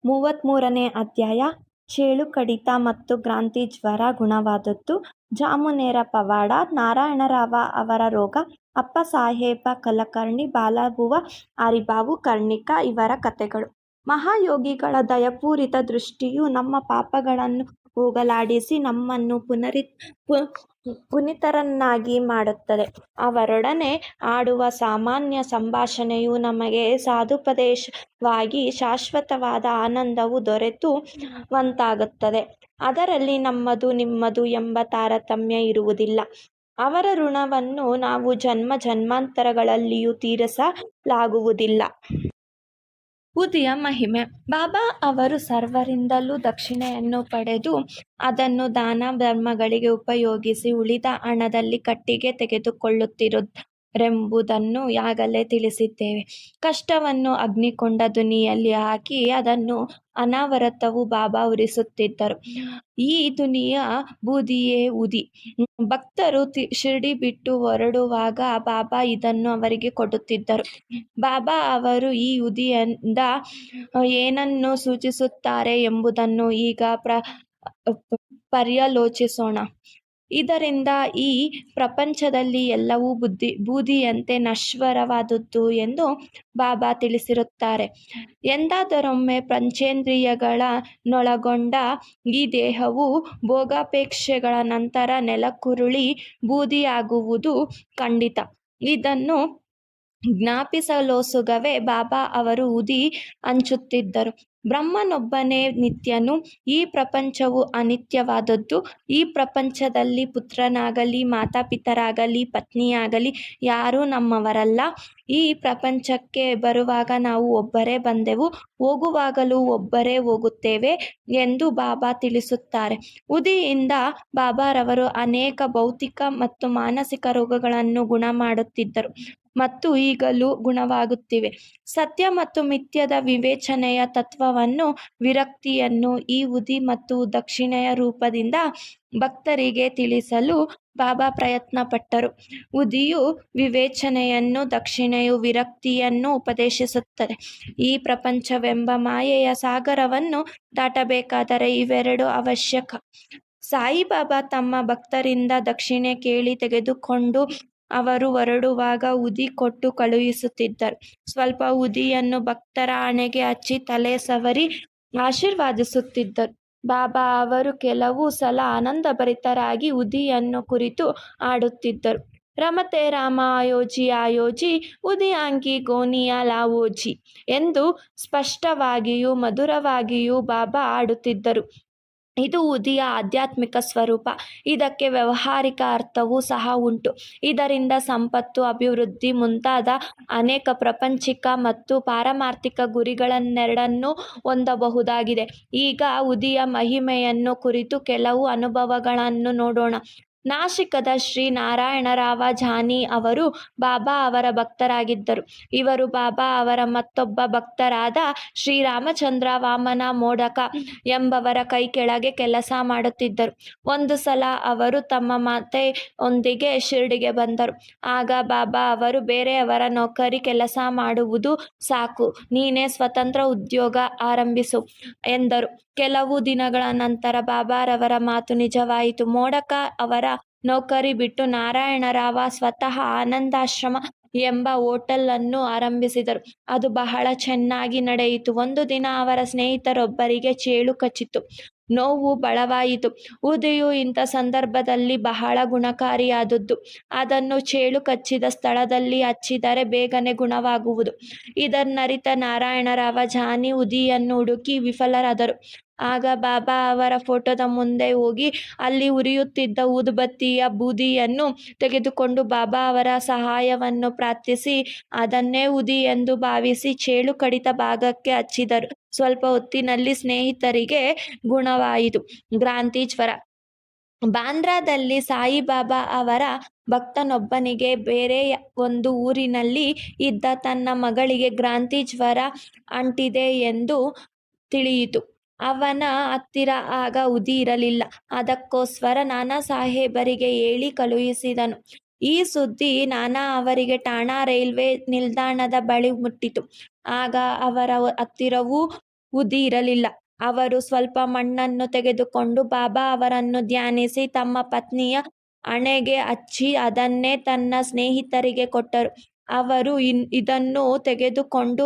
33ನೇ ಅಧ್ಯಾಯ ಚೇಳು ಕಡಿತ ಮತ್ತು ಗ್ರಾಂಥಿ ಜ್ವರ ಗುಣವಾದದ್ದು. ಜಾಮುನೇರ ಪವಾಡ, ನಾರಾಯಣರಾವ ಅವರ ರೋಗ, ಅಪ್ಪಸಾಹೇಬ ಕುಲಕರ್ಣಿ, ಬಾಲಬುವ, ಹರಿಭಾವು ಕರ್ಣಿಕ ಇವರ ಕಥೆಗಳು. ಮಹಾಯೋಗಿಗಳ ದಯಾಪೂರಿತ ದೃಷ್ಟಿಯು ನಮ್ಮ ಪಾಪಗಳನ್ನು ಹೋಗಲಾಡಿಸಿ ನಮ್ಮನ್ನು ಪುನೀತರನ್ನಾಗಿ ಮಾಡುತ್ತದೆ. ಅವರೊಡನೆ ಆಡುವ ಸಾಮಾನ್ಯ ಸಂಭಾಷಣೆಯು ನಮಗೆ ಸದುಪದೇಶವಾಗಿ ಶಾಶ್ವತವಾದ ಆನಂದವು ದೊರೆಯುವಂತಾಗುತ್ತದೆ. ಅದರಲ್ಲಿ ನಮ್ಮದು ನಿಮ್ಮದು ಎಂಬ ತಾರತಮ್ಯ ಇರುವುದಿಲ್ಲ. ಅವರ ಋಣವನ್ನು ನಾವು ಜನ್ಮ ಜನ್ಮಾಂತರಗಳಲ್ಲಿಯೂ ತೀರಿಸಲಾಗುವುದಿಲ್ಲ. ಉದಿಯ ಮಹಿಮೆ. ಬಾಬಾ ಅವರು ಸರ್ವರಿಂದಲೂ ದಕ್ಷಿಣೆಯನ್ನು ಪಡೆದು ಅದನ್ನು ದಾನ ಧರ್ಮಗಳಿಗೆ ಉಪಯೋಗಿಸಿ ಉಳಿದ ಹಣದಲ್ಲಿ ಕಟ್ಟಿಗೆ ತೆಗೆದುಕೊಳ್ಳುತ್ತಿದ್ದರೆಂಬುದನ್ನು ಆಗಲೇ ತಿಳಿಸಿದ್ದೇವೆ. ಕಷ್ಟವನ್ನು ಅಗ್ನಿಕೊಂಡ ದುನಿಯಲ್ಲಿ ಹಾಕಿ ಅದನ್ನು ಅನವರತವೂ ಬಾಬಾ ಉರಿಸುತ್ತಿದ್ದರು. ಈ ದುನಿಯ ಬೂದಿಯೇ ಉದಿ. ಭಕ್ತರು ಶಿರ್ಡಿ ಬಿಟ್ಟು ಹೊರಡುವಾಗ ಬಾಬಾ ಇದನ್ನು ಅವರಿಗೆ ಕೊಡುತ್ತಿದ್ದರು. ಬಾಬಾ ಅವರು ಈ ಉದಿಯಿಂದ ಏನನ್ನು ಸೂಚಿಸುತ್ತಾರೆ ಎಂಬುದನ್ನು ಈಗ ಪರ್ಯಾಲೋಚಿಸೋಣ. ಇದರಿಂದ ಈ ಪ್ರಪಂಚದಲ್ಲಿ ಎಲ್ಲವೂ ಬೂದಿಯಂತೆ ನಶ್ವರವಾದುದು ಎಂದು ಬಾಬಾ ತಿಳಿಸಿರುತ್ತಾರೆ. ಎಂದಾದರೊಮ್ಮೆ ಪಂಚೇಂದ್ರಿಯಗಳನ್ನೊಳಗೊಂಡ ಈ ದೇಹವು ಭೋಗಾಪೇಕ್ಷೆಗಳ ನಂತರ ನೆಲಕ್ಕುರುಳಿ ಬೂದಿಯಾಗುವುದು ಖಂಡಿತ. ಇದನ್ನು ಜ್ಞಾಪಿಸಲೋಸುಗವೇ ಬಾಬಾ ಅವರು ಉದಿ ಹಂಚುತ್ತಿದ್ದರು. ಬ್ರಹ್ಮನೊಬ್ಬನೇ ನಿತ್ಯನು. ಈ ಪ್ರಪಂಚವು ಅನಿತ್ಯವಾದದ್ದು. ಈ ಪ್ರಪಂಚದಲ್ಲಿ ಪುತ್ರನಾಗಲಿ ಮಾತಾಪಿತರಾಗಲಿ ಪತ್ನಿಯಾಗಲಿ ಯಾರೂ ನಮ್ಮವರಲ್ಲ. ಈ ಪ್ರಪಂಚಕ್ಕೆ ಬರುವಾಗ ನಾವು ಒಬ್ಬರೇ ಬಂದೆವು, ಹೋಗುವಾಗಲೂ ಒಬ್ಬರೇ ಹೋಗುತ್ತೇವೆ ಎಂದು ಬಾಬಾ ತಿಳಿಸುತ್ತಾರೆ. ಉದಿಯಿಂದ ಬಾಬಾರವರು ಅನೇಕ ಭೌತಿಕ ಮತ್ತು ಮಾನಸಿಕ ರೋಗಗಳನ್ನು ಗುಣಮಾಡುತ್ತಿದ್ದರು ಮತ್ತು ಈಗಲೂ ಗುಣವಾಗುತ್ತಿವೆ. ಸತ್ಯ ಮತ್ತು ಮಿಥ್ಯದ ವಿವೇಚನೆಯ ತತ್ವವನ್ನು, ವಿರಕ್ತಿಯನ್ನು ಈ ಉದಿ ಮತ್ತು ದಕ್ಷಿಣೆಯ ರೂಪದಿಂದ ಭಕ್ತರಿಗೆ ತಿಳಿಸಲು ಬಾಬಾ ಪ್ರಯತ್ನಪಟ್ಟರು. ಉದಿಯು ವಿವೇಚನೆಯನ್ನು, ದಕ್ಷಿಣೆಯು ವಿರಕ್ತಿಯನ್ನು ಉಪದೇಶಿಸುತ್ತದೆ. ಈ ಪ್ರಪಂಚವೆಂಬ ಮಾಯೆಯ ಸಾಗರವನ್ನು ದಾಟಬೇಕಾದರೆ ಇವೆರಡೂ ಅವಶ್ಯಕ. ಸಾಯಿಬಾಬಾ ತಮ್ಮ ಭಕ್ತರಿಂದ ದಕ್ಷಿಣೆ ಕೇಳಿ ತೆಗೆದುಕೊಂಡು ಅವರು ಹೊರಡುವಾಗ ಉದಿ ಕೊಟ್ಟು ಕಳುಹಿಸುತ್ತಿದ್ದರು. ಸ್ವಲ್ಪ ಉದಿಯನ್ನು ಭಕ್ತರ ಹಣೆಗೆ ಹಚ್ಚಿ ತಲೆ ಸವರಿ ಆಶೀರ್ವದಿಸುತ್ತಿದ್ದರು. ಬಾಬಾ ಅವರು ಕೆಲವು ಸಲ ಆನಂದಭರಿತರಾಗಿ ಉದಿಯನ್ನು ಕುರಿತು ಹಾಡುತ್ತಿದ್ದರು. ರಮತೆ ರಾಮ ಆಯೋಜಿ ಆಯೋಜಿ ಉದಿಯಾಂಗಿ ಗೋನಿಯಾ ಲಾವೋಜಿ ಎಂದು ಸ್ಪಷ್ಟವಾಗಿಯೂ ಮಧುರವಾಗಿಯೂ ಬಾಬಾ ಹಾಡುತ್ತಿದ್ದರು. ಇದು ಉದಿಯ ಆಧ್ಯಾತ್ಮಿಕ ಸ್ವರೂಪ. ಇದಕ್ಕೆ ವ್ಯಾವಹಾರಿಕ ಅರ್ಥವೂ ಸಹ ಉಂಟು. ಇದರಿಂದ ಸಂಪತ್ತು, ಅಭಿವೃದ್ಧಿ ಮುಂತಾದ ಅನೇಕ ಪ್ರಾಪಂಚಿಕ ಮತ್ತು ಪಾರಮಾರ್ಥಿಕ ಗುರಿಗಳನ್ನೆರಡನ್ನೂ ಹೊಂದಬಹುದಾಗಿದೆ. ಈಗ ಉದಿಯ ಮಹಿಮೆಯನ್ನು ಕುರಿತು ಕೆಲವು ಅನುಭವಗಳನ್ನು ನೋಡೋಣ. ನಾಸಿಕದ ಶ್ರೀ ನಾರಾಯಣರಾವ ಜಾನಿ ಅವರು ಬಾಬಾ ಅವರ ಭಕ್ತರಾಗಿದ್ದರು. ಇವರು ಬಾಬಾ ಅವರ ಮತ್ತೊಬ್ಬ ಭಕ್ತರಾದ ಶ್ರೀ ರಾಮಚಂದ್ರ ವಾಮನ ಮೋಡಕ ಎಂಬವರ ಕೈ ಕೆಳಗೆ ಕೆಲಸ ಮಾಡುತ್ತಿದ್ದರು. ಒಂದು ಸಲ ಅವರು ತಮ್ಮ ಮಾತೆಯೊಂದಿಗೆ ಶಿರ್ಡಿಗೆ ಬಂದರು. ಆಗ ಬಾಬಾ ಅವರು, ಬೇರೆಯವರ ನೌಕರಿ ಕೆಲಸ ಮಾಡುವುದು ಸಾಕು, ನೀನೇ ಸ್ವತಂತ್ರ ಉದ್ಯೋಗ ಆರಂಭಿಸು ಎಂದರು. ಕೆಲವು ದಿನಗಳ ನಂತರ ಬಾಬಾರವರ ಮಾತು ನಿಜವಾಯಿತು. ಮೋಡಕ ಅವರ ನೌಕರಿ ಬಿಟ್ಟು ನಾರಾಯಣರಾವ ಸ್ವತಃ ಆನಂದಾಶ್ರಮ ಎಂಬ ಹೋಟೆಲ್ ಅನ್ನು ಆರಂಭಿಸಿದರು. ಅದು ಬಹಳ ಚೆನ್ನಾಗಿ ನಡೆಯಿತು. ಒಂದು ದಿನ ಅವರ ಸ್ನೇಹಿತರೊಬ್ಬರಿಗೆ ಚೇಳು ಕಚ್ಚಿತು. ನೋವು ಬಹಳವಾಯಿತು. ಉದಿಯು ಇಂಥ ಸಂದರ್ಭದಲ್ಲಿ ಬಹಳ ಗುಣಕಾರಿಯಾದದ್ದು. ಅದನ್ನು ಚೇಳು ಕಚ್ಚಿದ ಸ್ಥಳದಲ್ಲಿ ಹಚ್ಚಿದರೆ ಬೇಗನೆ ಗುಣವಾಗುವುದು. ಇದನ್ನರಿತ ನಾರಾಯಣರಾವ ಜಾನಿ ಉದಿಯನ್ನು ಹುಡುಕಿ ವಿಫಲರಾದರು. ಆಗ ಬಾಬಾ ಅವರ ಫೋಟೋದ ಮುಂದೆ ಹೋಗಿ ಅಲ್ಲಿ ಉರಿಯುತ್ತಿದ್ದ ಊದುಬತ್ತಿಯ ಬೂದಿಯನ್ನು ತೆಗೆದುಕೊಂಡು ಬಾಬಾ ಅವರ ಸಹಾಯವನ್ನು ಪ್ರಾರ್ಥಿಸಿ ಅದನ್ನೇ ಉದಿ ಎಂದು ಭಾವಿಸಿ ಚೇಳು ಕಡಿತ ಭಾಗಕ್ಕೆ ಹಚ್ಚಿದರು. ಸ್ವಲ್ಪ ಹೊತ್ತಿನಲ್ಲಿ ಸ್ನೇಹಿತರಿಗೆ ಗುಣವಾಯಿತು. ಗ್ರಾಂಥಿ ಜ್ವರ. ಬಾಂದ್ರಾದಲ್ಲಿ ಸಾಯಿಬಾಬಾ ಅವರ ಭಕ್ತನೊಬ್ಬನಿಗೆ ಬೇರೆ ಒಂದು ಊರಿನಲ್ಲಿ ಇದ್ದ ತನ್ನ ಮಗಳಿಗೆ ಗ್ರಾಂಥಿ ಜ್ವರ ಅಂಟಿದೆ ಎಂದು ತಿಳಿಯಿತು. ಅವನ ಹತ್ತಿರ ಆಗ ಉದಿ ಇರಲಿಲ್ಲ. ಅದಕ್ಕೋಸ್ಕರ ನಾನಾ ಸಾಹೇಬರಿಗೆ ಹೇಳಿ ಕಳುಹಿಸಿದನು. ಈ ಸುದ್ದಿ ನಾನಾ ಅವರಿಗೆ ಠಾಣಾ ರೈಲ್ವೆ ನಿಲ್ದಾಣದ ಬಳಿ ಮುಟ್ಟಿತು. ಆಗ ಅವರ ಹತ್ತಿರವೂ ಉದಿ ಇರಲಿಲ್ಲ. ಅವರು ಸ್ವಲ್ಪ ಮಣ್ಣನ್ನು ತೆಗೆದುಕೊಂಡು ಬಾಬಾ ಅವರನ್ನು ಧ್ಯಾನಿಸಿ ತಮ್ಮ ಪತ್ನಿಯ ಹಣೆಗೆ ಹಚ್ಚಿ ಅದನ್ನೇ ತನ್ನ ಸ್ನೇಹಿತರಿಗೆ ಕೊಟ್ಟರು. ಅವರು ಇದನ್ನು ತೆಗೆದುಕೊಂಡು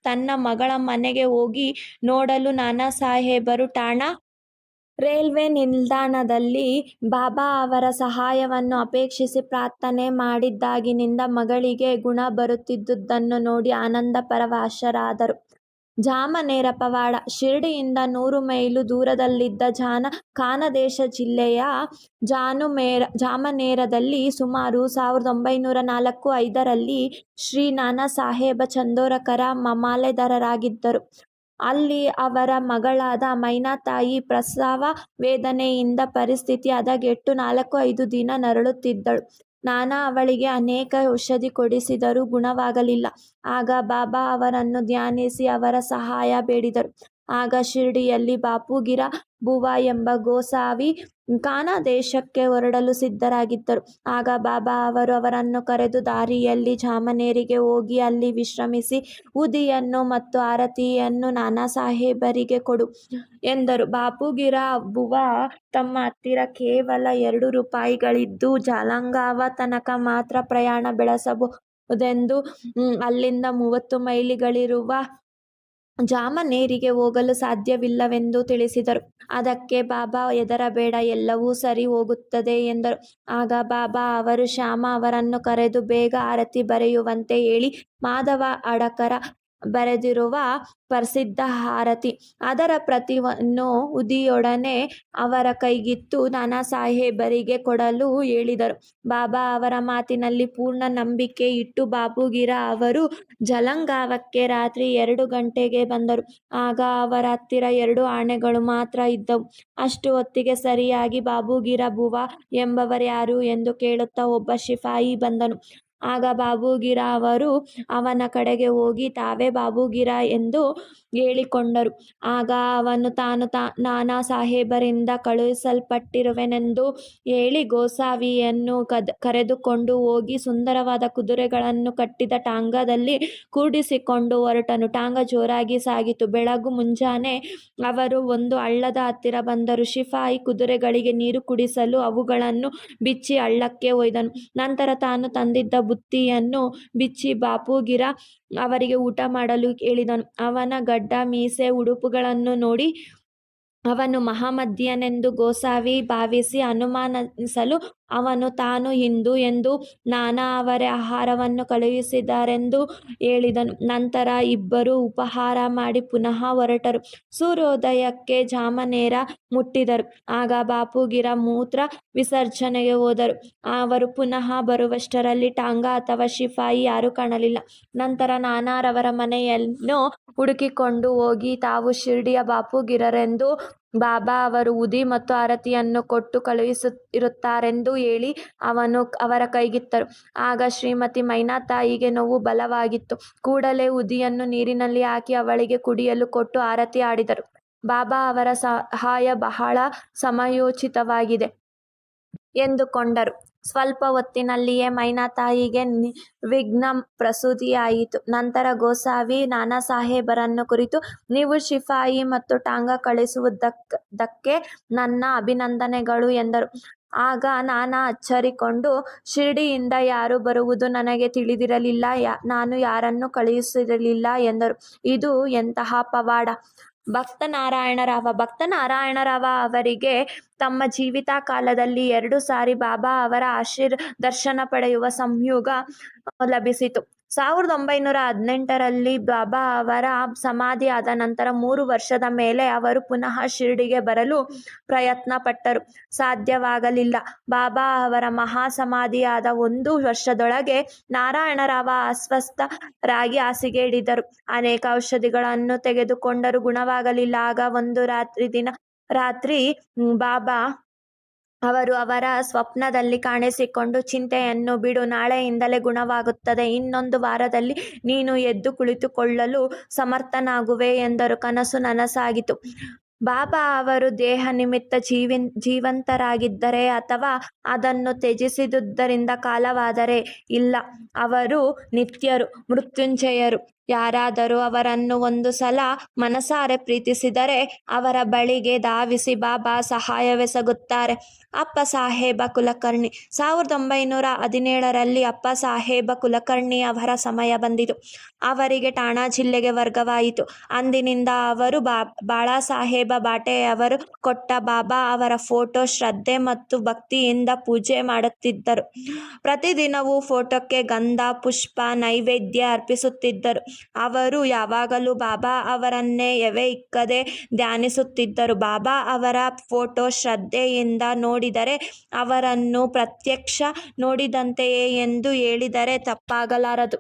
ತನ್ನ ಮಗಳ ಮನೆಗೆ ಹೋಗಿ ನೋಡಲು ನಾನಾ ಸಾಹೇಬರು ಠಾಣಾ ರೈಲ್ವೆ ನಿಲ್ದಾಣದಲ್ಲಿ ಬಾಬಾ ಅವರ ಸಹಾಯವನ್ನು ಅಪೇಕ್ಷಿಸಿ ಪ್ರಾರ್ಥನೆ ಮಾಡಿದ್ದಾಗಿನಿಂದ ಮಗಳಿಗೆ ಗುಣ ಬರುತ್ತಿದ್ದುದನ್ನು ನೋಡಿ ಆನಂದ ಪರವಶರಾದರು. ಜಾಮನೇರ ಪವಾಡ. ಶಿರ್ಡಿಯಿಂದ 100 ಮೈಲು ದೂರದಲ್ಲಿದ್ದ ಖಾನದೇಶ ಜಿಲ್ಲೆಯ ಜಾಮನೇರದಲ್ಲಿ ಸುಮಾರು 1904-5ರಲ್ಲಿ ಶ್ರೀ ನಾನಾ ಸಾಹೇಬ ಚಂದೋರಕರ ಮಾಮಲೆದಾರರಾಗಿದ್ದರು. ಅಲ್ಲಿ ಅವರ ಮಗಳಾದ ಮೈನಾತಾಯಿ ಪ್ರಸವ ವೇದನೆಯಿಂದ ಪರಿಸ್ಥಿತಿ ಹದಗೆಟ್ಟು 4-5 ದಿನ ನರಳುತ್ತಿದ್ದಳು. ನಾನಾ ಅವಳಿಗೆ ಅನೇಕ ಔಷಧಿ ಕೊಡಿಸಿದರೂ ಗುಣವಾಗಲಿಲ್ಲ. ಆಗ ಬಾಬಾ ಅವರನ್ನು ಧ್ಯಾನಿಸಿ ಅವರ ಸಹಾಯ ಬೇಡಿದರು. ಆಗ ಶಿರ್ಡಿಯಲ್ಲಿ ಬಾಪೂಗಿರ ಬುವಾ ಎಂಬ ಗೋಸಾವಿ ಖಾನದೇಶಕ್ಕೆ ಹೊರಡಲು ಸಿದ್ಧರಾಗಿದ್ದರು. ಆಗ ಬಾಬಾ ಅವರು ಅವರನ್ನು ಕರೆದು ದಾರಿಯಲ್ಲಿ ಜಾಮನೇರಿಗೆ ಹೋಗಿ ಅಲ್ಲಿ ವಿಶ್ರಮಿಸಿ ಉದಿಯನ್ನು ಮತ್ತು ಆರತಿಯನ್ನು ನಾನಾ ಸಾಹೇಬರಿಗೆ ಕೊಡು ಎಂದರು. ಬಾಪೂಗಿರ ಬುವಾ ತಮ್ಮ ಹತ್ತಿರ ಕೇವಲ 2 ರೂಪಾಯಿಗಳಿದ್ದು ಜಲಗಾಂವ ತನಕ ಮಾತ್ರ ಪ್ರಯಾಣ ಬೆಳೆಸಬಹುದೆಂದು ಅಲ್ಲಿಂದ 30 ಮೈಲಿಗಳಿರುವ ಜಾಮನೇರಿಗೆ ಹೋಗಲು ಸಾಧ್ಯವಿಲ್ಲವೆಂದು ತಿಳಿಸಿದರು. ಅದಕ್ಕೆ ಬಾಬಾ ಹೆದರಬೇಡ, ಎಲ್ಲವೂ ಸರಿ ಹೋಗುತ್ತದೆ ಎಂದರು. ಆಗ ಬಾಬಾ ಅವರು ಶ್ಯಾಮ ಅವರನ್ನು ಕರೆದು ಬೇಗ ಆರತಿ ಬರೆಯುವಂತೆ ಹೇಳಿ ಮಾಧವ ಅಡಕರ ಬರೆದಿರುವ ಪ್ರಸಿದ್ಧ ಆರತಿ ಅದರ ಪ್ರತಿಯನ್ನು ಉದಿಯೊಡನೆ ಅವರ ಕೈಗಿತ್ತು ನಾನಾ ಸಾಹೇಬರಿಗೆ ಕೊಡಲು ಹೇಳಿದರು. ಬಾಬಾ ಅವರ ಮಾತಿನಲ್ಲಿ ಪೂರ್ಣ ನಂಬಿಕೆ ಇಟ್ಟು ಬಾಪೂಗಿರ ಅವರು ಜಲಗಾಂವಕ್ಕೆ ರಾತ್ರಿ 2 ಗಂಟೆಗೆ ಬಂದರು. ಆಗ ಅವರ ಹತ್ತಿರ 2 ಆಣೆಗಳು ಮಾತ್ರ ಇದ್ದವು. ಅಷ್ಟು ಹೊತ್ತಿಗೆ ಸರಿಯಾಗಿ ಬಾಬೂಗಿರ ಬುವಾ ಎಂಬವರ್ಯಾರು ಎಂದು ಕೇಳುತ್ತಾ ಒಬ್ಬ ಸಿಪಾಯಿ ಬಂದನು. ಆಗ ಬಾಬೂಗಿರ ಅವರು ಅವನ ಕಡೆಗೆ ಹೋಗಿ ತಾವೇ ಬಾಬೂಗಿರ ಎಂದು ಹೇಳಿಕೊಂಡರು. ಆಗ ಅವನು ತಾನು ನಾನಾ ಸಾಹೇಬರಿಂದ ಕಳುಹಿಸಲ್ಪಟ್ಟಿರುವೆನೆಂದು ಹೇಳಿ ಗೋಸಾವಿಯನ್ನು ಕರೆದುಕೊಂಡು ಹೋಗಿ ಸುಂದರವಾದ ಕುದುರೆಗಳನ್ನು ಕಟ್ಟಿದ ಟಾಂಗಾದಲ್ಲಿ ಕೂಡಿಸಿಕೊಂಡು ಹೊರಟನು. ಟಾಂಗ ಜೋರಾಗಿ ಸಾಗಿತು. ಬೆಳಗು ಮುಂಜಾನೆ ಅವರು ಒಂದು ಹಳ್ಳದ ಹತ್ತಿರ ಬಂದರು. ಸಿಪಾಯಿ ಕುದುರೆಗಳಿಗೆ ನೀರು ಕುಡಿಸಲು ಅವುಗಳನ್ನು ಬಿಚ್ಚಿ ಹಳ್ಳಕ್ಕೆ ಒಯ್ದನು. ನಂತರ ತಾನು ತಂದಿದ್ದ ಬುತ್ತಿಯನ್ನು ಬಿಚ್ಚಿ ಬಾಪೂಗಿರ ಅವರಿಗೆ ಊಟ ಮಾಡಲು ಹೇಳಿದನು. ಅವನ ಗಡ್ಡ ಮೀಸೆ ಉಡುಪುಗಳನ್ನು ನೋಡಿ ಅವನು ಮಹಮ್ಮದೀಯನೆಂದು ಗೋಸಾವಿ ಭಾವಿಸಿ ಅನುಮಾನಿಸಲು ಅವನು ತಾನು ಹಿಂದೂ ಎಂದು ನಾನಾ ಅವರೇ ಆಹಾರವನ್ನು ಕಳುಹಿಸಿದರೆಂದು ಹೇಳಿದನು. ನಂತರ ಇಬ್ಬರು ಉಪಹಾರ ಮಾಡಿ ಪುನಃ ಹೊರಟರು. ಸೂರ್ಯೋದಯಕ್ಕೆ ಜಾಮನೇರ ಮುಟ್ಟಿದರು. ಆಗ ಬಾಪೂಗಿರ ಮೂತ್ರ ವಿಸರ್ಜನೆಗೆ ಹೋದರು. ಅವರು ಪುನಃ ಬರುವಷ್ಟರಲ್ಲಿ ಟಾಂಗಾ ಅಥವಾ ಸಿಪಾಯಿ ಯಾರೂ ಕಾಣಲಿಲ್ಲ. ನಂತರ ನಾನಾರವರ ಮನೆಯನ್ನು ಹುಡುಕಿಕೊಂಡು ಹೋಗಿ ತಾವು ಶಿರ್ಡಿಯ ಬಾಪೂಗಿರರೆಂದು ಬಾಬಾ ಅವರು ಉದಿ ಮತ್ತು ಆರತಿಯನ್ನು ಕೊಟ್ಟು ಕಳುಹಿಸಿರುತ್ತಾರೆಂದು ಹೇಳಿ ಅವರ ಕೈಗಿತ್ತರು. ಆಗ ಶ್ರೀಮತಿ ಮೈನಾತಾಯಿಗೆ ನೋವು ಬಲವಾಗಿತ್ತು. ಕೂಡಲೇ ಉದಿಯನ್ನು ನೀರಿನಲ್ಲಿ ಹಾಕಿ ಅವಳಿಗೆ ಕುಡಿಯಲು ಕೊಟ್ಟು ಆರತಿ ಹಾಡಿದರು. ಬಾಬಾ ಅವರ ಸಹಾಯ ಬಹಳ ಸಮಯೋಚಿತವಾಗಿದೆ ಎಂದುಕೊಂಡರು. ಸ್ವಲ್ಪ ಹೊತ್ತಿನಲ್ಲಿಯೇ ಮೈನಾತಾಯಿಗೆ ನಿರ್ವಿಘ್ನ ಪ್ರಸೂತಿಯಾಯಿತು. ನಂತರ ಗೋಸಾವಿ ನಾನಾ ಸಾಹೇಬರನ್ನು ಕುರಿತು, ನೀವು ಸಿಪಾಯಿ ಮತ್ತು ಟಾಂಗಾ ಕಳಿಸುವುದಕ್ಕೆ ನನ್ನ ಅಭಿನಂದನೆಗಳು ಎಂದರು. ಆಗ ನಾನಾ ಅಚ್ಚರಿಗೊಂಡು, ಶಿರ್ಡಿಯಿಂದ ಯಾರೂ ಬರುವುದು ನನಗೆ ತಿಳಿದಿರಲಿಲ್ಲ, ನಾನು ಯಾರನ್ನೂ ಕಳುಹಿಸಿರಲಿಲ್ಲ ಎಂದರು. ಇದು ಎಂತಹ ಪವಾಡ! ಭಕ್ತ ನಾರಾಯಣರಾವ ಅವರಿಗೆ ತಮ್ಮ ಜೀವಿತ ಕಾಲದಲ್ಲಿ 2 ಸಾರಿ ಬಾಬಾ ಅವರ ದರ್ಶನ ಪಡೆಯುವ ಸಂಯೋಗ ಲಭಿಸಿತು. 1918ರಲ್ಲಿ ಬಾಬಾ ಅವರ ಸಮಾಧಿ ಆದ ನಂತರ 3 ವರ್ಷದ ಮೇಲೆ ಅವರು ಪುನಃ ಶಿರ್ಡಿಗೆ ಬರಲು ಪ್ರಯತ್ನ ಪಟ್ಟರು. ಸಾಧ್ಯವಾಗಲಿಲ್ಲ. ಬಾಬಾ ಅವರ ಮಹಾಸಮಾಧಿಯಾದ 1 ವರ್ಷದೊಳಗೆ ನಾರಾಯಣರಾವ ಅಸ್ವಸ್ಥರಾಗಿ ಹಾಸಿಗೆ ಹಿಡಿದರು. ಅನೇಕ ಔಷಧಿಗಳನ್ನು ತೆಗೆದುಕೊಂಡರೂ ಗುಣವಾಗಲಿಲ್ಲ. ಆಗ ಒಂದು ರಾತ್ರಿ ಬಾಬಾ ಅವರು ಅವರ ಸ್ವಪ್ನದಲ್ಲಿ ಕಾಣಿಸಿಕೊಂಡು, ಚಿಂತೆಯನ್ನು ಬಿಡು, ನಾಳೆಯಿಂದಲೇ ಗುಣವಾಗುತ್ತದೆ, ಇನ್ನೊಂದು ವಾರದಲ್ಲಿ ನೀನು ಎದ್ದು ಕುಳಿತುಕೊಳ್ಳಲು ಸಮರ್ಥನಾಗುವೆ ಎಂದರು. ಕನಸು ನನಸಾಗಿತು. ಬಾಬಾ ಅವರು ದೇಹ ನಿಮಿತ್ತ ಜೀವಂತರಾಗಿದ್ದರೆ ಅಥವಾ ಅದನ್ನು ತ್ಯಜಿಸಿದುದರಿಂದ ಕಾಲವಾದರೆ ಇಲ್ಲ, ಅವರು ನಿತ್ಯರು, ಮೃತ್ಯುಂಜಯರು. ಯಾರಾದರೂ ಅವರನ್ನು ಒಂದು ಸಲ ಮನಸಾರೆ ಪ್ರೀತಿಸಿದರೆ ಅವರ ಬಳಿಗೆ ಧಾವಿಸಿ ಬಾಬಾ ಸಹಾಯವೆಸಗುತ್ತಾರೆ. ಅಪ್ಪ ಸಾಹೇಬ ಕುಲಕರ್ಣಿ 1917ರಲ್ಲಿ ಅಪ್ಪ ಸಾಹೇಬ ಕುಲಕರ್ಣಿ ಅವರ ಸಮಯ ಬಂದಿತು. ಅವರಿಗೆ ಠಾಣಾ ಜಿಲ್ಲೆಗೆ ವರ್ಗವಾಯಿತು. ಅಂದಿನಿಂದ ಅವರು ಬಾಳಾಸಾಹೇಬ ಬಾಟೆಯವರು ಕೊಟ್ಟ ಬಾಬಾ ಅವರ ಫೋಟೋ ಶ್ರದ್ಧೆ ಮತ್ತು ಭಕ್ತಿಯಿಂದ ಪೂಜೆ ಮಾಡುತ್ತಿದ್ದರು. ಪ್ರತಿದಿನವೂ ಫೋಟೋಕ್ಕೆ ಗಂಧ ಪುಷ್ಪ ನೈವೇದ್ಯ ಅರ್ಪಿಸುತ್ತಿದ್ದರು. ಅವರು ಯಾವಾಗಲೂ ಬಾಬಾ ಅವರನ್ನೇ ಎವೆ ಇಕ್ಕದೆ ಧ್ಯಾನಿಸುತ್ತಿದ್ದರು. ಬಾಬಾ ಅವರ ಫೋಟೋ ಶ್ರದ್ಧೆಯಿಂದ ನೋಡಿದರೆ ಅವರನ್ನು ಪ್ರತ್ಯಕ್ಷ ನೋಡಿದಂತೆಯೇ ಎಂದು ಹೇಳಿದರೆ ತಪ್ಪಾಗಲಾರದು.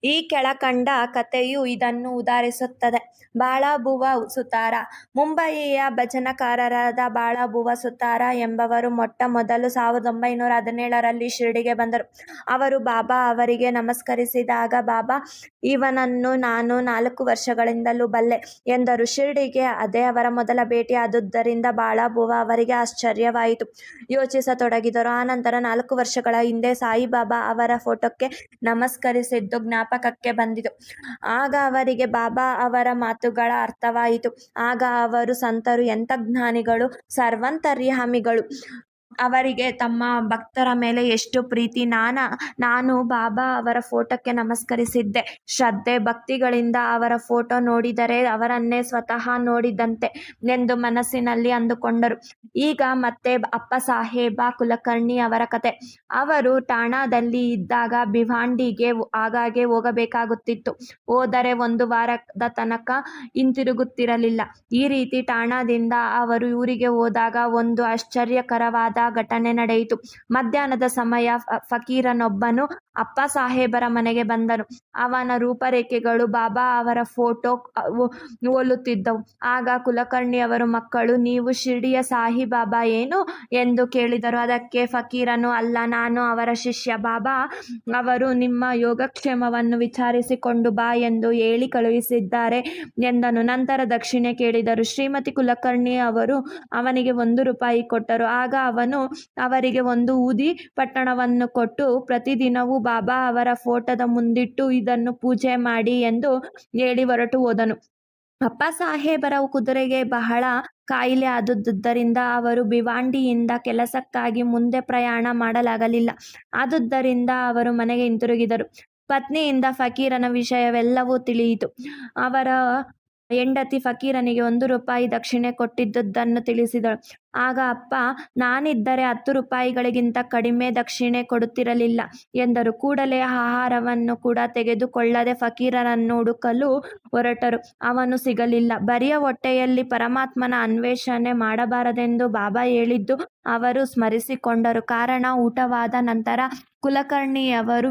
ಈ ಕೆಳಕಂಡ ಕಥೆಯು ಇದನ್ನು ಉದಾಹರಿಸುತ್ತದೆ. ಬಾಳಾಬುವ ಸುತಾರ. ಮುಂಬಯಿಯ ಭಜನಕಾರರಾದ ಬಾಳಾಬುವ ಸುತಾರ ಎಂಬವರು ಮೊಟ್ಟ ಮೊದಲು 1917ರಲ್ಲಿ ಶಿರ್ಡಿಗೆ ಬಂದರು. ಅವರು ಬಾಬಾ ಅವರಿಗೆ ನಮಸ್ಕರಿಸಿದಾಗ ಬಾಬಾ, ಇವನನ್ನು ನಾನು 4 ವರ್ಷಗಳಿಂದಲೂ ಬಲ್ಲೆ ಎಂದರು. ಶಿರ್ಡಿಗೆ ಅದೇ ಅವರ ಮೊದಲ ಭೇಟಿ. ಆದುದರಿಂದ ಬಾಳಾಬುವ ಅವರಿಗೆ ಆಶ್ಚರ್ಯವಾಯಿತು. ಯೋಚಿಸತೊಡಗಿದರು. ಆನಂತರ 4 ವರ್ಷಗಳ ಹಿಂದೆ ಸಾಯಿಬಾಬಾ ಅವರ ಫೋಟೋಕ್ಕೆ ನಮಸ್ಕರಿಸಿದ್ದು ಜ್ಞಾಪಕಕ್ಕೆ ಬಂದಿತು. ಆಗ ಅವರಿಗೆ ಬಾಬಾ ಅವರ ಮಾತುಗಳ ಅರ್ಥವಾಯಿತು. ಆಗ ಅವರು ಸಂತರು ಎಂಥ ಜ್ಞಾನಿಗಳು, ಸರ್ವಾಂತರ್ಯಾಮಿಗಳು, ಅವರಿಗೆ ತಮ್ಮ ಭಕ್ತರ ಮೇಲೆ ಎಷ್ಟು ಪ್ರೀತಿ. ನಾನು ಬಾಬಾ ಅವರ ಫೋಟೋಕ್ಕೆ ನಮಸ್ಕರಿಸಿದ್ದೆ. ಶ್ರದ್ಧೆ ಭಕ್ತಿಗಳಿಂದ ಅವರ ಫೋಟೋ ನೋಡಿದರೆ ಅವರನ್ನೇ ಸ್ವತಃ ನೋಡಿದಂತೆ ಎಂದು ಮನಸ್ಸಿನಲ್ಲಿ ಅಂದುಕೊಂಡರು. ಈಗ ಮತ್ತೆ ಅಪ್ಪ ಸಾಹೇಬ ಕುಲಕರ್ಣಿ ಅವರ ಕತೆ. ಅವರು ಠಾಣಾದಲ್ಲಿ ಇದ್ದಾಗ ಭಿವಾಂಡಿಗೆ ಆಗಾಗ್ಗೆ ಹೋಗಬೇಕಾಗುತ್ತಿತ್ತು. ಹೋದರೆ 1 ವಾರದ ತನಕ ಹಿಂತಿರುಗುತ್ತಿರಲಿಲ್ಲ. ಈ ರೀತಿ ಠಾಣಾದಿಂದ ಅವರು ಊರಿಗೆ ಹೋದಾಗ ಒಂದು ಆಶ್ಚರ್ಯಕರವಾದ ಘಟನೆ ನಡೆಯಿತು. ಮಧ್ಯಾಹ್ನದ ಸಮಯ ಫಕೀರನೊಬ್ಬನು ಅಪ್ಪ ಸಾಹೇಬರ ಮನೆಗೆ ಬಂದನು. ಅವನ ರೂಪರೇಖೆಗಳು ಬಾಬಾ ಅವರ ಫೋಟೋ ಹೋಲುತ್ತಿದ್ದವು. ಆಗ ಕುಲಕರ್ಣಿಯವರ ಮಕ್ಕಳು, ನೀವು ಶಿರ್ಡಿಯ ಸಾಯಿಬಾಬಾ ಏನು ಎಂದು ಕೇಳಿದರು. ಅದಕ್ಕೆ ಫಕೀರನು, ಅಲ್ಲ, ನಾನು ಅವರ ಶಿಷ್ಯ. ಬಾಬಾ ಅವರು ನಿಮ್ಮ ಯೋಗಕ್ಷೇಮವನ್ನು ವಿಚಾರಿಸಿಕೊಂಡು ಬಾ ಎಂದು ಹೇಳಿ ಕಳುಹಿಸಿದ್ದಾರೆ ಎಂದನು. ನಂತರ ದಕ್ಷಿಣೆ ಕೇಳಿದರು. ಶ್ರೀಮತಿ ಕುಲಕರ್ಣಿ ಅವರು ಅವನಿಗೆ 1 ರೂಪಾಯಿ ಕೊಟ್ಟರು. ಆಗ ಅವನು ಅವರಿಗೆ ಒಂದು ಊದಿ ಪಟ್ಟಣವನ್ನು ಕೊಟ್ಟು ಪ್ರತಿದಿನವೂ ಬಾಬಾ ಅವರ ಫೋಟೋದ ಮುಂದಿಟ್ಟು ಇದನ್ನು ಪೂಜೆ ಮಾಡಿ ಎಂದು ಹೇಳಿ ಹೊರಟು ಹೋದನು. ಅಪ್ಪ ಸಾಹೇಬರ ಕುದುರೆಗೆ ಬಹಳ ಕಾಯಿಲೆ ಆದುದರಿಂದ ಅವರು ಭಿವಾಂಡಿಯಿಂದ ಕೆಲಸಕ್ಕಾಗಿ ಮುಂದೆ ಪ್ರಯಾಣ ಮಾಡಲಾಗಲಿಲ್ಲ. ಆದುದರಿಂದ ಅವರು ಮನೆಗೆ ಹಿಂತಿರುಗಿದರು. ಪತ್ನಿಯಿಂದ ಫಕೀರನ ವಿಷಯವೆಲ್ಲವೂ ತಿಳಿಯಿತು. ಅವರ ಹೆಂಡತಿ ಫಕೀರನಿಗೆ 1 ರೂಪಾಯಿ ದಕ್ಷಿಣೆ ಕೊಟ್ಟಿದ್ದುದನ್ನು ತಿಳಿಸಿದಳು. ಆಗ ಅಪ್ಪ, ನಾನಿದ್ದರೆ 10 ರೂಪಾಯಿಗಳಿಗಿಂತ ಕಡಿಮೆ ದಕ್ಷಿಣೆ ಕೊಡುತ್ತಿರಲಿಲ್ಲ ಎಂದರು. ಕೂಡಲೇ ಆಹಾರವನ್ನು ಕೂಡ ತೆಗೆದುಕೊಳ್ಳದೆ ಫಕೀರನನ್ನು ಹುಡುಕಲು ಹೊರಟರು. ಅವನು ಸಿಗಲಿಲ್ಲ. ಬರಿಯ ಹೊಟ್ಟೆಯಲ್ಲಿ ಪರಮಾತ್ಮನ ಅನ್ವೇಷಣೆ ಮಾಡಬಾರದೆಂದು ಬಾಬಾ ಹೇಳಿದ್ದು ಅವರು ಸ್ಮರಿಸಿಕೊಂಡರು. ಕಾರಣ, ಊಟವಾದ ನಂತರ ಕುಲಕರ್ಣಿಯವರು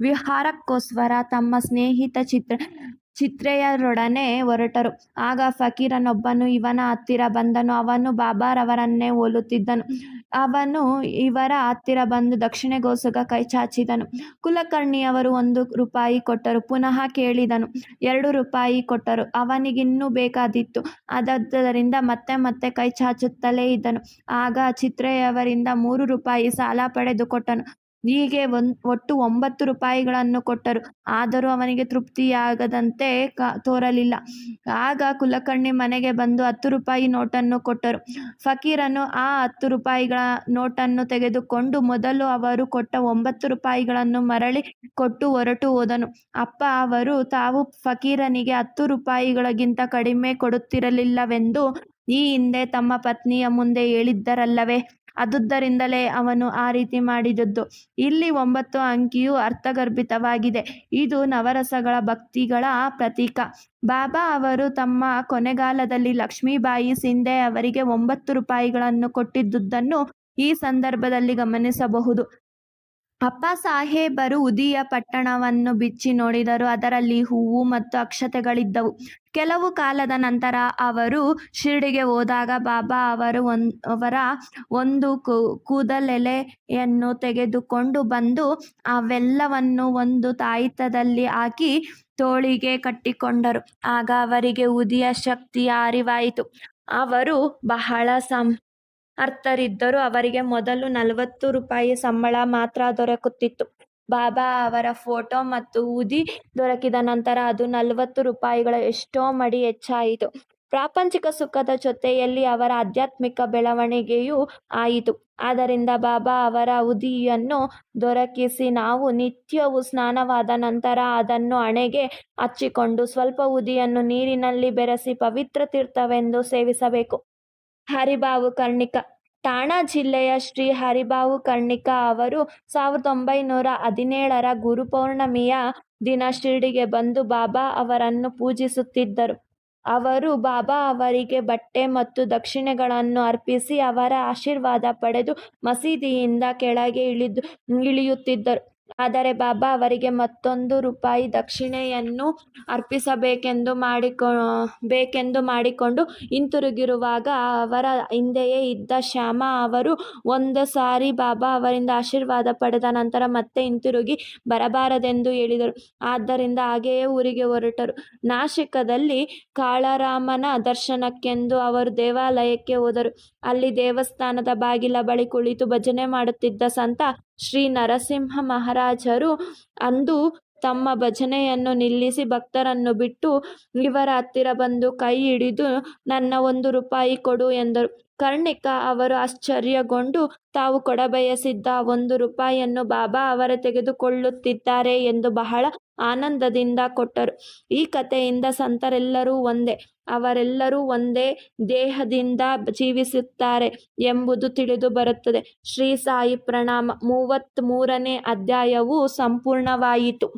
ವಿಹಾರಕ್ಕೋಸ್ಕರ ತಮ್ಮ ಸ್ನೇಹಿತ ಚಿತ್ರೆಯರೊಡನೆ ಹೊರಟರು. ಆಗ ಫಕೀರನೊಬ್ಬನು ಇವನ ಹತ್ತಿರ ಬಂದನು. ಅವನು ಬಾಬಾರವರನ್ನೇ ಹೋಲುತ್ತಿದ್ದನು. ಅವನು ಇವರ ಹತ್ತಿರ ಬಂದು ದಕ್ಷಿಣೆಗೋಸ್ಕರ ಕೈ ಚಾಚಿದನು. ಕುಲಕರ್ಣಿಯವರು 1 ರೂಪಾಯಿ ಕೊಟ್ಟರು. ಪುನಃ ಕೇಳಿದನು. 2 ರೂಪಾಯಿ ಕೊಟ್ಟರು. ಅವನಿಗಿನ್ನೂ ಬೇಕಾದಿತ್ತು. ಆದ್ದರಿಂದ ಮತ್ತೆ ಮತ್ತೆ ಕೈ ಚಾಚುತ್ತಲೇ ಇದ್ದನು. ಆಗ ಚಿತ್ರೆಯವರಿಂದ 3 ರೂಪಾಯಿ ಸಾಲ ಪಡೆದು ಕೊಟ್ಟನು. ಹೀಗೆ ಒಟ್ಟು 9 ರೂಪಾಯಿಗಳನ್ನು ಕೊಟ್ಟರು. ಆದರೂ ಅವನಿಗೆ ತೃಪ್ತಿಯಾಗದಂತೆ ತೋರಲಿಲ್ಲ. ಆಗ ಕುಲಕರ್ಣಿ ಮನೆಗೆ ಬಂದು 10 ರೂಪಾಯಿ ನೋಟನ್ನು ಕೊಟ್ಟರು. ಫಕೀರನು ಆ 10 ರೂಪಾಯಿಗಳ ನೋಟನ್ನು ತೆಗೆದುಕೊಂಡು ಮೊದಲು ಅವರು ಕೊಟ್ಟ 9 ರೂಪಾಯಿಗಳನ್ನು ಮರಳಿ ಕೊಟ್ಟು ಹೊರಟು ಹೋದನು. ಅಪ್ಪ ಅವರು ತಾವು ಫಕೀರನಿಗೆ 10 ರೂಪಾಯಿಗಳಿಗಿಂತ ಕಡಿಮೆ ಕೊಡುತ್ತಿರಲಿಲ್ಲವೆಂದು ಈ ಹಿಂದೆ ತಮ್ಮ ಪತ್ನಿಯ ಮುಂದೆ ಹೇಳಿದ್ದರಲ್ಲವೇ? ಆದುದರಿಂದಲೇ ಅವನು ಆ ರೀತಿ ಮಾಡಿದುದು. ಇಲ್ಲಿ 9 ಅಂಕಿಯು ಅರ್ಥಗರ್ಭಿತವಾಗಿದೆ. ಇದು ನವರಸಗಳ ಭಕ್ತಿಗಳ ಪ್ರತೀಕ. ಬಾಬಾ ಅವರು ತಮ್ಮ ಕೊನೆಗಾಲದಲ್ಲಿ ಲಕ್ಷ್ಮೀಬಾಯಿ ಸಿಂಧೆ ಅವರಿಗೆ 9 ರೂಪಾಯಿಗಳನ್ನು ಕೊಟ್ಟಿದ್ದುದನ್ನು ಈ ಸಂದರ್ಭದಲ್ಲಿ ಗಮನಿಸಬಹುದು. ಅಪ್ಪ ಸಾಹೇಬರು ಉದಿಯ ಪಟ್ಟಣವನ್ನು ಬಿಚ್ಚಿ ನೋಡಿದರು. ಅದರಲ್ಲಿ ಹೂವು ಮತ್ತು ಅಕ್ಷತೆಗಳಿದ್ದವು. ಕೆಲವು ಕಾಲದ ನಂತರ ಅವರು ಶಿರ್ಡಿಗೆ ಹೋದಾಗ ಬಾಬಾ ಅವರ ಒಂದು ಕೂದಲೆಲೆಯನ್ನು ತೆಗೆದುಕೊಂಡು ಬಂದು ಅವೆಲ್ಲವನ್ನು ಒಂದು ತಾಯಿತದಲ್ಲಿ ಹಾಕಿ ತೋಳಿಗೆ ಕಟ್ಟಿಕೊಂಡರು. ಆಗ ಅವರಿಗೆ ಉದಿಯ ಶಕ್ತಿಯ ಅರಿವಾಯಿತು. ಅವರು ಬಹಳ ಅರ್ಥರಿದ್ದರು. ಅವರಿಗೆ ಮೊದಲು 40 ರೂಪಾಯಿ ಸಂಬಳ ಮಾತ್ರ ದೊರಕುತ್ತಿತ್ತು. ಬಾಬಾ ಅವರ ಫೋಟೋ ಮತ್ತು ಊದಿ ದೊರಕಿದ ನಂತರ ಅದು 40 ರೂಪಾಯಿಗಳ ಎಷ್ಟೋ ಮಡಿ ಹೆಚ್ಚಾಯಿತು. ಪ್ರಾಪಂಚಿಕ ಸುಖದ ಜೊತೆಯಲ್ಲಿ ಅವರ ಆಧ್ಯಾತ್ಮಿಕ ಬೆಳವಣಿಗೆಯೂ ಆಯಿತು. ಆದ್ದರಿಂದ ಬಾಬಾ ಅವರ ಉದಿಯನ್ನು ದೊರಕಿಸಿ ನಾವು ನಿತ್ಯವೂ ಸ್ನಾನವಾದ ನಂತರ ಅದನ್ನು ಹಣೆಗೆ ಹಚ್ಚಿಕೊಂಡು ಸ್ವಲ್ಪ ಉದಿಯನ್ನು ನೀರಿನಲ್ಲಿ ಬೆರೆಸಿ ಪವಿತ್ರ ತೀರ್ಥವೆಂದು ಸೇವಿಸಬೇಕು. ಹರಿಭಾವು ಕರ್ಣಿಕ. ಠಾಣಾ ಜಿಲ್ಲೆಯ ಶ್ರೀ ಹರಿಭಾವು ಕರ್ಣಿಕ ಅವರು 1917ರ ಗುರುಪೌರ್ಣಮಿಯ ದಿನ ಶಿರ್ಡಿಗೆ ಬಂದು ಬಾಬಾ ಅವರನ್ನು ಪೂಜಿಸುತ್ತಿದ್ದರು. ಅವರು ಬಾಬಾ ಅವರಿಗೆ ಬಟ್ಟೆ ಮತ್ತು ದಕ್ಷಿಣೆಗಳನ್ನು ಅರ್ಪಿಸಿ ಅವರ ಆಶೀರ್ವಾದ ಪಡೆದು ಮಸೀದಿಯಿಂದ ಕೆಳಗೆ ಇಳಿಯುತ್ತಿದ್ದರು. ಆದರೆ ಬಾಬಾ ಅವರಿಗೆ ಮತ್ತೊಂದು ರೂಪಾಯಿ ದಕ್ಷಿಣೆಯನ್ನು ಅರ್ಪಿಸಬೇಕೆಂದು ಮಾಡಿಕೊಂಡು ಹಿಂತಿರುಗಿರುವಾಗ ಅವರ ಹಿಂದೆಯೇ ಇದ್ದ ಶ್ಯಾಮ ಅವರು ಒಂದು ಸಾರಿ ಬಾಬಾ ಅವರಿಂದ ಆಶೀರ್ವಾದ ಪಡೆದ ನಂತರ ಮತ್ತೆ ಹಿಂತಿರುಗಿ ಬರಬಾರದೆಂದು ಹೇಳಿದರು. ಆದ್ದರಿಂದ ಹಾಗೆಯೇ ಊರಿಗೆ ಹೊರಟರು. ನಾಸಿಕದಲ್ಲಿ ಕಾಳರಾಮನ ದರ್ಶನಕ್ಕೆಂದು ಅವರು ದೇವಾಲಯಕ್ಕೆ ಹೋದರು. ಅಲ್ಲಿ ದೇವಸ್ಥಾನದ ಬಾಗಿಲ ಬಳಿ ಕುಳಿತು ಭಜನೆ ಮಾಡುತ್ತಿದ್ದ ಸಂತ ಶ್ರೀ ನರಸಿಂಹ ಮಹಾರಾಜರು ಅಂದು ತಮ್ಮ ಭಜನೆಯನ್ನು ನಿಲ್ಲಿಸಿ ಭಕ್ತರನ್ನು ಬಿಟ್ಟು ಇವರ ಹತ್ತಿರ ಬಂದು ಕೈ ಹಿಡಿದು ನನ್ನ 1 ರೂಪಾಯಿ ಕೊಡು ಎಂದರು. ಕರ್ಣಿಕ ಅವರು ಆಶ್ಚರ್ಯಗೊಂಡು ತಾವು ಕೊಡಬಯಸಿದ್ದ 1 ರೂಪಾಯಿಯನ್ನು ಬಾಬಾ ಅವರೇ ತೆಗೆದುಕೊಳ್ಳುತ್ತಿದ್ದಾರೆ ಎಂದು ಬಹಳ ಆನಂದದಿಂದ ಕೊಟ್ಟರು. ಈ ಕಥೆಯಿಂದ ಸಂತರೆಲ್ಲರೂ ಒಂದೇ, ಅವರೆಲ್ಲರೂ ಒಂದೇ ದೇಹದಿಂದ ಜೀವಿಸುತ್ತಾರೆ ಎಂಬುದು ತಿಳಿದು ಬರುತ್ತದೆ. ಶ್ರೀ ಸಾಯಿ ಪ್ರಣಾಮ. 33ನೇ ಅಧ್ಯಾಯವು ಸಂಪೂರ್ಣವಾಯಿತು.